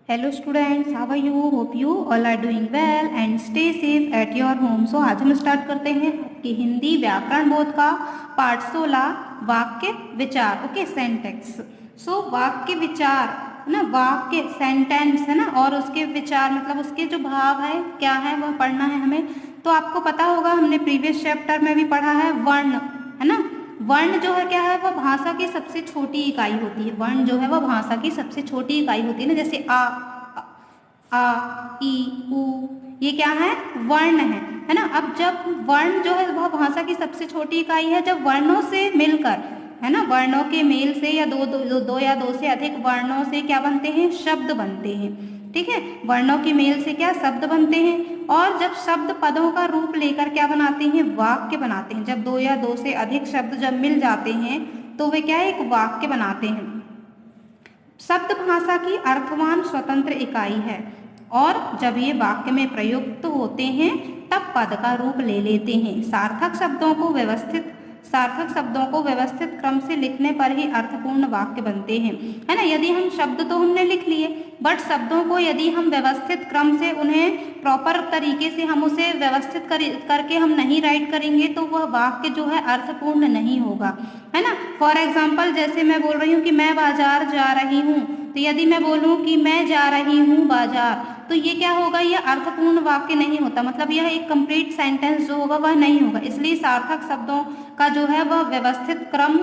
Hello students, how are you? Hope you all are doing well and stay safe at your home. So आज हम start करते हैं आपकी हिंदी व्याकरण बोध का पार्ट 16 वाक्य विचार। ओके, सेंटेक्स। सो वाक्य विचार है ना, वाक्य सेंटेंस है ना, और उसके विचार मतलब उसके जो भाव है क्या है वह पढ़ना है हमें। तो आपको पता होगा, हमने प्रीवियस चैप्टर में भी पढ़ा है वर्ण, है ना। वर्ण जो है क्या है, वह भाषा की सबसे छोटी इकाई होती है। वर्ण जो है वह भाषा की सबसे छोटी इकाई होती है ना, जैसे आ ई उ, ये क्या है, वर्ण है ना। अब जब वर्ण जो है वह भाषा की सबसे छोटी इकाई है, जब वर्णों से मिलकर है ना, वर्णों के मेल से या दो या दो से अधिक वर्णों से क्या बनते हैं, शब्द बनते हैं। ठीक है, वर्णों के मेल से क्या शब्द बनते हैं, और जब शब्द पदों का रूप लेकर क्या बनाते हैं, वाक्य बनाते हैं। जब दो या दो से अधिक शब्द जब मिल जाते हैं तो वे क्या है, एक वाक्य बनाते हैं। शब्द भाषा की अर्थवान स्वतंत्र इकाई है, और जब ये वाक्य में प्रयुक्त होते हैं तब पद का रूप ले लेते हैं। सार्थक शब्दों को व्यवस्थित क्रम से लिखने पर ही अर्थपूर्ण वाक्य बनते हैं, है ना। यदि हम शब्द तो हमने लिख लिए, बट शब्दों को यदि हम व्यवस्थित क्रम से उन्हें प्रॉपर तरीके से हम उसे व्यवस्थित करके हम नहीं राइट करेंगे तो वह वाक्य जो है अर्थपूर्ण नहीं होगा, है ना। फॉर एग्जाम्पल, जैसे मैं बोल रही हूँ कि मैं बाजार जा रही हूँ, तो यदि मैं बोलूँ कि मैं जा रही हूँ बाजार, तो ये क्या होगा, ये अर्थपूर्ण वाक्य नहीं होता, मतलब यह एक कंप्लीट सेंटेंस जो होगा वह नहीं होगा। इसलिए सार्थक शब्दों का जो है वह व्यवस्थित क्रम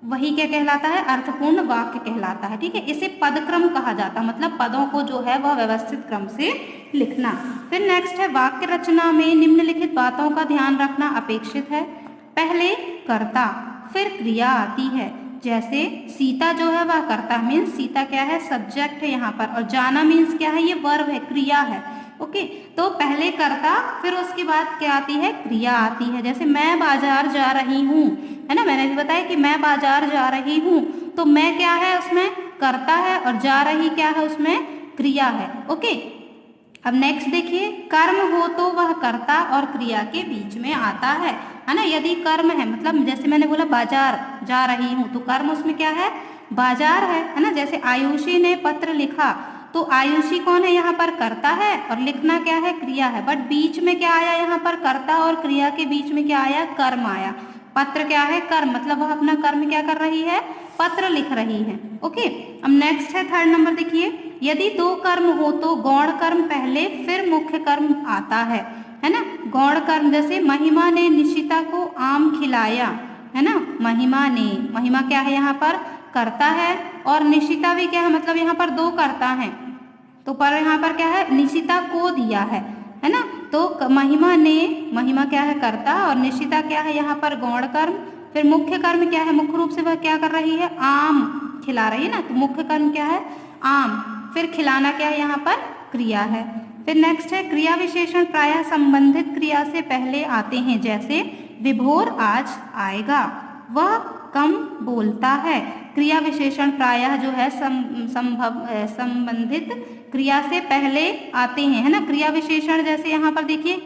वही क्या कहलाता है, अर्थपूर्ण वाक्य कहलाता है। ठीक है, इसे पदक्रम कहा जाता है, मतलब पदों को जो है वह व्यवस्थित क्रम से लिखना। फिर नेक्स्ट है, वाक्य रचना में निम्नलिखित बातों का ध्यान रखना अपेक्षित है। पहले कर्ता, फिर क्रिया आती है। जैसे सीता जो है वह कर्ता मीन्स सीता क्या है, सब्जेक्ट है यहाँ पर, और जाना मीन्स क्या है, ये वर्ब है, क्रिया है। ओके, तो पहले कर्ता फिर उसके बाद क्या आती है, क्रिया आती है। जैसे मैं बाजार जा रही हूँ, है ना, मैंने भी बताया कि मैं बाजार जा रही हूँ, तो मैं क्या है उसमें कर्ता है, और जा रही क्या है उसमें क्रिया है। ओके, अब नेक्स्ट देखिए, कर्म हो तो वह कर्ता और क्रिया के बीच में आता है ना। यदि कर्म है, मतलब जैसे मैंने बोला बाजार जा रही हूँ, तो कर्म उसमें क्या है, बाजार है ना। जैसे आयुषी ने पत्र लिखा, तो आयुषी कौन है, यहाँ पर कर्ता है, और लिखना क्या है, क्रिया है। बट बीच में क्या आया, यहाँ पर कर्ता और क्रिया के बीच में क्या आया, कर्म आया। पत्र क्या है, कर्म, मतलब वह अपना कर्म क्या कर रही है, पत्र लिख रही है। ओके, अब नेक्स्ट है थर्ड नंबर, देखिए, यदि दो कर्म हो तो गौण कर्म पहले फिर मुख्य कर्म आता है ना। गौण कर्म, जैसे महिमा ने निशिता को आम खिलाया, है ना। महिमा क्या है, यहाँ पर कर्ता है, और निशिता भी क्या है, मतलब यहाँ पर दो कर्ता हैं, तो पर यहाँ पर क्या है, निशिता को दिया है ना। तो महिमा क्या है, कर्ता, और निशिता क्या है यहाँ पर गौण कर्म। फिर मुख्य कर्म क्या है, मुख्य रूप से वह क्या कर रही है, आम खिला रही है ना, तो मुख्य कर्म क्या है, आम। फिर खिलाना क्या है, यहाँ पर क्रिया है। फिर नेक्स्ट है, क्रिया विशेषण प्रायः संबंधित क्रिया से पहले आते हैं। जैसे विभोर आज आएगा, वह कम बोलता है। क्रिया विशेषण प्रायः जो है संबंधित क्रिया से पहले आते हैं, है ना। क्रिया विशेषण जैसे यहाँ पर देखिए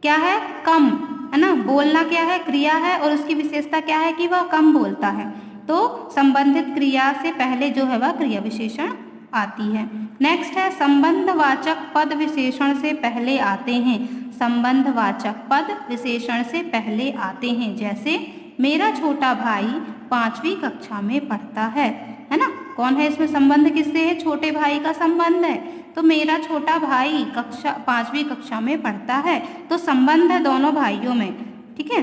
क्या है, कम, है ना। बोलना क्या है, क्रिया है, और उसकी विशेषता क्या है कि वह कम बोलता है, तो संबंधित क्रिया से पहले जो है वह क्रिया विशेषण आती है। नेक्स्ट है, संबंधवाचक पद विशेषण से पहले आते हैं। संबंधवाचक पद विशेषण से पहले आते हैं। जैसे मेरा छोटा भाई 5वीं कक्षा में पढ़ता है ना। कौन है इसमें, संबंध किससे है, छोटे भाई का संबंध है, तो मेरा छोटा भाई 5वीं कक्षा में पढ़ता है, तो संबंध है दोनों भाइयों में। ठीक है,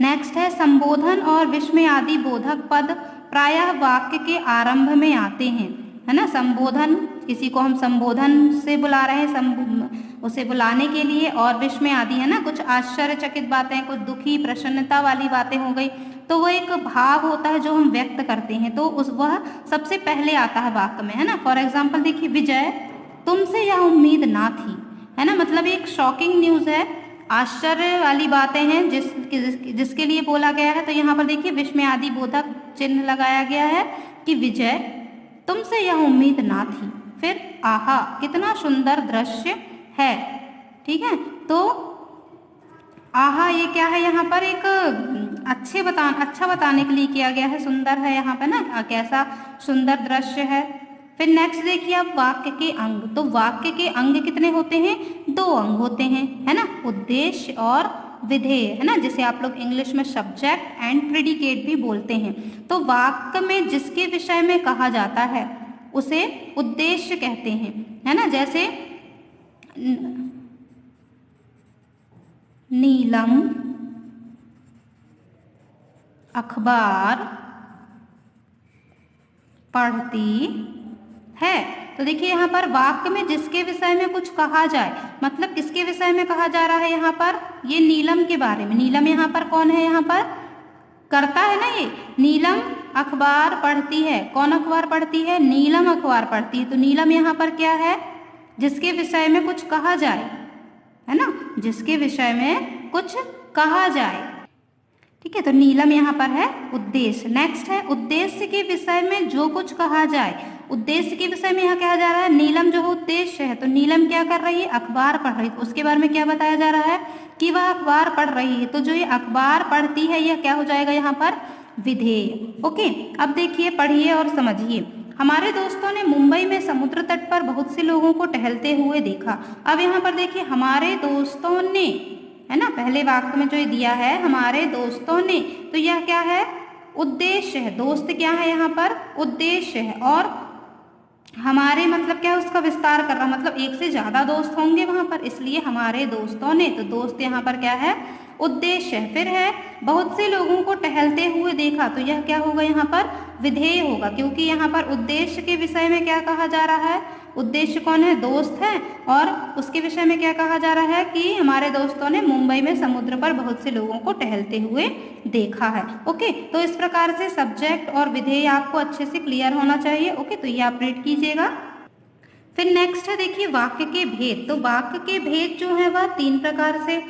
नेक्स्ट है, संबोधन और विस्मय आदि बोधक पद प्रायः वाक्य के आरंभ में आते हैं, है ना। संबोधन, किसी को हम संबोधन से बुला रहे हैं, उसे बुलाने के लिए, और विस्मय आदि है ना, कुछ आश्चर्यचकित बातें, कुछ दुखी प्रसन्नता वाली बातें हो गई, तो वो एक भाव होता है जो हम व्यक्त करते हैं, तो वह सबसे पहले आता है वाक्य में, है ना। फॉर एग्जाम्पल देखिए, विजय तुमसे यह उम्मीद ना थी, है ना, मतलब एक शॉकिंग न्यूज है, आश्चर्य वाली बातें हैं जिसके लिए बोला गया है। तो यहाँ पर देखिए विस्मय आदि बोधक चिन्ह लगाया गया है कि विजय तुमसे यह उम्मीद ना थी। फिर आहा कितना सुंदर दृश्य है। ठीक है, तो आहा ये क्या है, यहाँ पर एक अच्छा बताने के लिए किया गया है, सुंदर है यहाँ पे ना, कैसा सुंदर दृश्य है। फिर नेक्स्ट देखिए आप वाक्य के अंग। तो वाक्य के अंग कितने होते हैं? 2 अंग होते हैं, है ना, उद्देश्य और विधेय, है ना, जिसे आप लोग इंग्लिश में सब्जेक्ट एंड प्रेडिकेट भी बोलते हैं। तो वाक्य में जिसके विषय में कहा जाता है उसे उद्देश्य कहते हैं, है ना। जैसे नीलम अखबार पढ़ती है। तो देखिए यहाँ पर वाक्य में जिसके विषय में कुछ कहा जाए, मतलब किसके विषय में कहा जा रहा है यहाँ पर? ये नीलम के बारे में। नीलम यहाँ पर कौन है? यहाँ पर करता है ना, ये नीलम अखबार पढ़ती है। कौन अखबार पढ़ती है? नीलम अखबार पढ़ती है। तो नीलम यहाँ पर क्या है? जिसके विषय में कुछ कहा जाए, है ना, जिसके विषय में कुछ कहा जाए, ठीक है। तो नीलम यहाँ पर है उद्देश्य। नेक्स्ट है उद्देश्य के विषय में जो कुछ कहा जाए। उद्देश्य के विषय में यहाँ कहा जा रहा है नीलम जो उद्देश्य है, तो नीलम क्या कर रही है? अखबार पढ़ रही है। तो उसके बारे में क्या बताया जा रहा है? कि वह अखबार पढ़ रही है। तो जो ये अखबार पढ़ती है यह क्या हो जाएगा यहाँ पर? विधेय। ओके, अब देखिए, पढ़िए और समझिए। हमारे दोस्तों ने मुंबई में समुद्र तट पर बहुत से लोगों को टहलते हुए देखा। अब यहाँ पर देखिए, हमारे दोस्तों ने, है ना, पहले वाक्य में जो ये दिया है हमारे दोस्तों ने, तो यह क्या है? उद्देश्य है। दोस्त क्या है यहाँ पर? उद्देश्य है। और हमारे मतलब क्या है? उसका विस्तार कर रहा, मतलब एक से ज्यादा दोस्त होंगे वहां पर, इसलिए हमारे दोस्तों ने। तो दोस्त यहाँ पर क्या है? उद्देश्य है। फिर है बहुत से लोगों को टहलते हुए देखा। तो यह क्या होगा यहाँ पर? विधेय होगा, क्योंकि यहाँ पर उद्देश्य के विषय में क्या कहा जा रहा है? उद्देश्य कौन है? दोस्त है। और उसके विषय में क्या कहा जा रहा है? कि हमारे दोस्तों ने मुंबई में समुद्र पर बहुत से लोगों को टहलते हुए देखा है। ओके, तो इस प्रकार से सब्जेक्ट और विधेय आपको अच्छे से क्लियर होना चाहिए। ओके, तो ये आप रीड कीजिएगा। फिर नेक्स्ट है देखिए वाक्य के भेद। तो वाक्य के भेद जो है वह 3 प्रकार से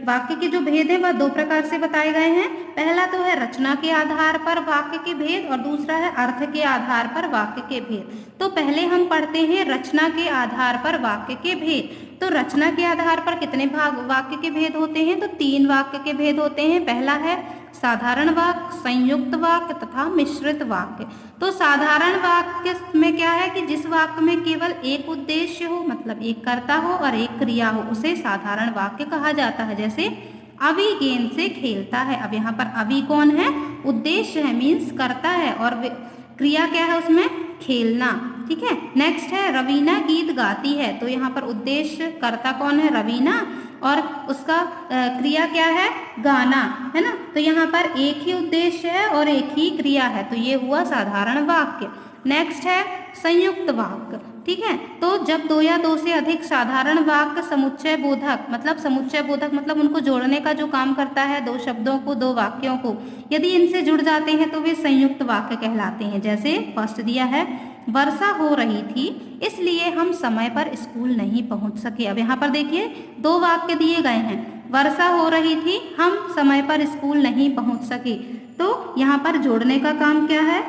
वाक्य के जो भेद है वह 2 प्रकार से बताए गए हैं। पहला तो है रचना के आधार पर वाक्य के भेद, और दूसरा है अर्थ के आधार पर वाक्य के भेद। तो पहले हम पढ़ते हैं रचना के आधार पर वाक्य के भेद। तो रचना के आधार पर कितने भाग वाक्य के भेद होते हैं? तो 3 वाक्य के भेद होते हैं। पहला है साधारण वाक्य, संयुक्त वाक्य तथा मिश्रित वाक्य। तो साधारण वाक्य में क्या है कि जिस वाक्य में केवल एक उद्देश्य हो, मतलब एक कर्ता हो और एक क्रिया हो, उसे साधारण वाक्य कहा जाता है। जैसे अभी गेंद से खेलता है। अब यहाँ पर अभी कौन है? उद्देश्य है, मीन्स करता है, और क्रिया क्या है उसमें? खेलना। ठीक है। नेक्स्ट है रवीना गीत गाती है। तो यहाँ पर उद्देश्य कर्ता कौन है? रवीना, और उसका क्रिया क्या है? गाना, है ना। तो यहाँ पर एक ही उद्देश्य है और एक ही क्रिया है, तो ये हुआ साधारण वाक्य। नेक्स्ट है संयुक्त वाक्य। ठीक है। तो जब 2 या 2 से अधिक साधारण वाक्य समुच्चय बोधक, मतलब समुच्चय बोधक मतलब उनको जोड़ने का जो काम करता है, 2 शब्दों को, 2 वाक्यों को, यदि इनसे जुड़ जाते हैं तो वे संयुक्त वाक्य कहलाते हैं। जैसे फर्स्ट दिया है वर्षा हो रही थी इसलिए हम समय पर स्कूल नहीं पहुंच सके। अब यहाँ पर देखिए 2 वाक्य दिए गए हैं। वर्षा हो रही थी, हम समय पर स्कूल नहीं पहुंच सके। तो यहाँ पर जोड़ने का काम क्या है?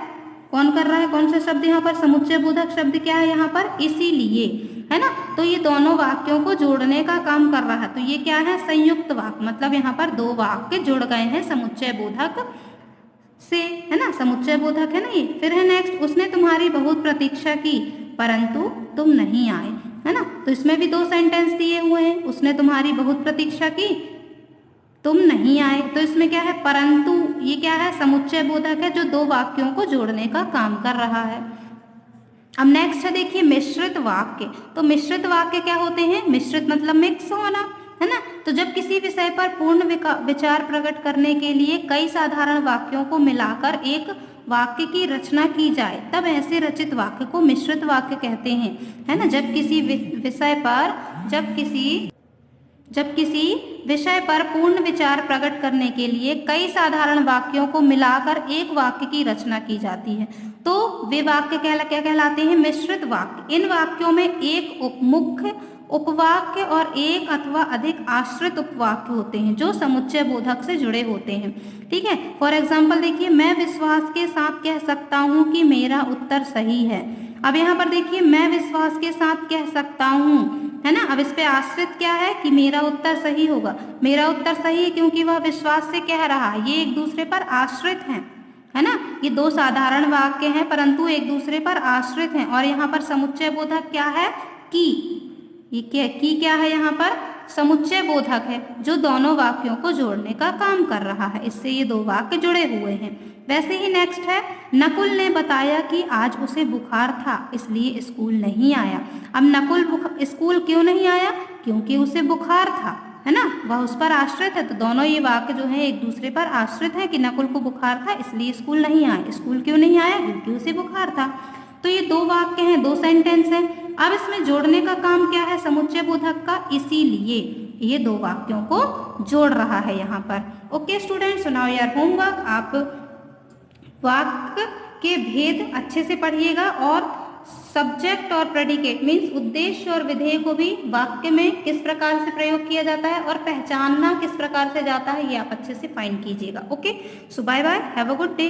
कौन कर रहा है? कौन सा शब्द यहाँ पर? समुच्चय बोधक शब्द क्या है यहाँ पर? इसीलिए, है ना। तो ये दोनों वाक्यों को जोड़ने का काम कर रहा है। तो ये क्या है? संयुक्त वाक्य, मतलब यहाँ पर 2 वाक्य जुड़ गए हैं समुच्चय बोधक से, है ना। समुच्चय बोधक है ना ये। फिर है नेक्स्ट, उसने तुम्हारी बहुत प्रतीक्षा की परंतु तुम नहीं आए, है ना। तो इसमें भी 2 सेंटेंस दिए हुए हैं। उसने तुम्हारी बहुत प्रतीक्षा की, तुम नहीं आए। तो इसमें क्या है? परंतु, ये क्या है? समुच्चय बोधक है जो 2 वाक्यों को जोड़ने का काम कर रहा है। अब नेक्स्ट है देखिए मिश्रित वाक्य। तो मिश्रित वाक्य क्या होते हैं? मिश्रित मतलब मिक्स होना, है ना। तो जब किसी विषय पर पूर्ण विचार प्रकट करने के लिए कई साधारण वाक्यों को मिलाकर एक वाक्य की रचना की जाए, तब ऐसे रचित वाक्य को मिश्रित वाक्य कहते हैं, है ना। जब किसी विषय पर पूर्ण विचार प्रकट करने के लिए कई साधारण वाक्यों को मिलाकर एक वाक्य की रचना की जाती है, तो वे वाक्य क्या कहलाते हैं? मिश्रित वाक्य। इन वाक्यों में एक मुख्य उपवाक्य और एक अथवा अधिक आश्रित उपवाक्य होते हैं जो समुच्चय बोधक से जुड़े होते हैं। ठीक है। फॉर एग्जाम्पल देखिए, मैं विश्वास के साथ कह सकता हूँ कि मेरा उत्तर सही है। अब यहाँ पर देखिए, मैं विश्वास के साथ कह सकता हूँ, है ना। अब इस पे आश्रित क्या है? कि मेरा उत्तर सही होगा। मेरा उत्तर सही है क्योंकि वह विश्वास से कह रहा है। ये एक दूसरे पर आश्रित हैं, है ना। ये दो साधारण वाक्य हैं परंतु एक दूसरे पर आश्रित हैं। और यहाँ पर समुच्चय बोधक क्या है? की। ये क्या की क्या है? यहाँ पर समुच्चय बोधक है जो दोनों वाक्यों को जोड़ने का काम कर रहा है। इससे ये दो वाक्य जुड़े हुए हैं। वैसे ही नेक्स्ट है, नकुल ने बताया कि आज उसे बुखार था इसलिए स्कूल नहीं आया। अब नकुल स्कूल क्यों नहीं आया? क्योंकि उसे बुखार था, है ना, वह उस पर आश्रित है। तो दोनों ये वाक्य जो है एक दूसरे पर आश्रित है कि नकुल को बुखार था इसलिए स्कूल नहीं आया। स्कूल क्यों नहीं आया? क्योंकि उसे बुखार था। तो ये दो वाक्य हैं, दो सेंटेंस हैं। अब इसमें जोड़ने का काम क्या है समुच्चय बोधक का? इसीलिए ये दो वाक्यों को जोड़ रहा है यहाँ पर। Okay students, now your homework, आप वाक्य के भेद अच्छे से पढ़िएगा और सब्जेक्ट और प्रेडिकेट मीन्स उद्देश्य और विधेय को भी वाक्य में किस प्रकार से प्रयोग किया जाता है और पहचानना किस प्रकार से जाता है ये आप अच्छे से फाइंड कीजिएगा। Okay, so bye bye, have a good day.